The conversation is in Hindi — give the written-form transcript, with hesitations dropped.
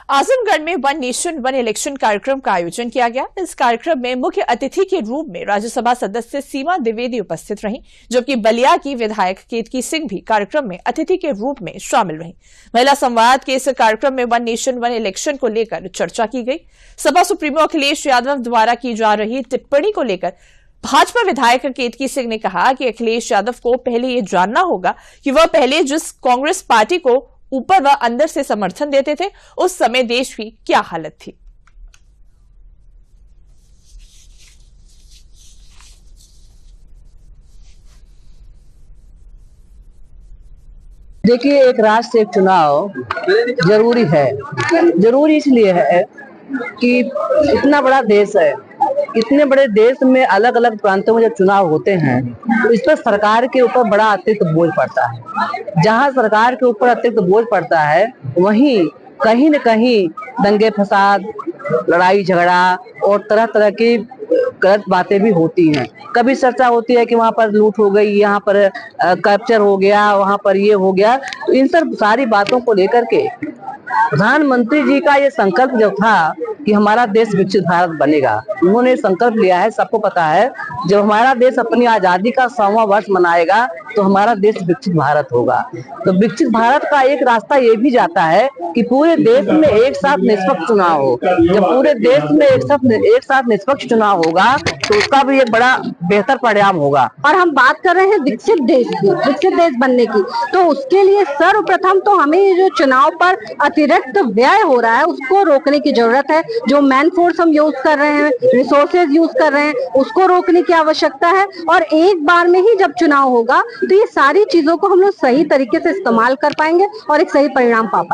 आजमगढ़ में वन नेशन वन इलेक्शन कार्यक्रम का आयोजन किया गया। इस कार्यक्रम में मुख्य अतिथि के रूप में राज्यसभा सदस्य सीमा द्विवेदी उपस्थित रहीं, जबकि बलिया की विधायक केतकी सिंह भी कार्यक्रम में अतिथि के रूप में शामिल रहीं। महिला संवाद के इस कार्यक्रम में वन नेशन वन इलेक्शन को लेकर चर्चा की गई। सपा सुप्रीमो अखिलेश यादव द्वारा की जा रही टिप्पणी को लेकर भाजपा विधायक केतकी सिंह ने कहा कि अखिलेश यादव को पहले ये जानना होगा कि वह पहले जिस कांग्रेस पार्टी को ऊपर व अंदर से समर्थन देते थे, उस समय देश की क्या हालत थी। देखिए, एक राष्ट्र से एक चुनाव जरूरी है। जरूरी इसलिए है कि इतना बड़ा देश है, इतने बड़े देश में अलग अलग प्रांतों में जब चुनाव होते हैं तो इस पर सरकार के ऊपर बड़ा अतिरिक्त बोझ पड़ता है। जहां सरकार के ऊपर अतिरिक्त बोझ पड़ता है, वहीं कहीं न कहीं दंगे फसाद, लड़ाई झगड़ा और तरह तरह की गलत बातें भी होती हैं। कभी चर्चा होती है कि वहां पर लूट हो गई, यहाँ पर कैप्चर हो गया, वहां पर ये हो गया। तो इन सब सारी बातों को लेकर के प्रधानमंत्री जी का ये संकल्प जो था कि हमारा देश विकसित भारत बनेगा, उन्होंने संकल्प लिया है। सबको पता है जब हमारा देश अपनी आजादी का 100वां वर्ष मनाएगा तो हमारा देश विकसित भारत होगा। तो विकसित भारत का एक रास्ता ये भी जाता है कि पूरे देश में एक साथ निष्पक्ष चुनाव हो। जब पूरे देश में एक साथ निष्पक्ष चुनाव होगा तो उसका भी एक बड़ा बेहतर परिणाम होगा। और हम बात कर रहे हैं विकसित देश की, विकसित देश बनने की, तो उसके लिए सर्वप्रथम तो हमें जो चुनाव पर अतिरिक्त व्यय हो रहा है उसको रोकने की जरूरत है। जो मैन फोर्स हम यूज कर रहे हैं, रिसोर्सेज यूज कर रहे हैं, उसको रोकने की आवश्यकता है। और एक बार में ही जब चुनाव होगा तो ये सारी चीजों को हम लोग सही तरीके से इस्तेमाल कर पाएंगे और एक सही परिणाम पा पाएंगे।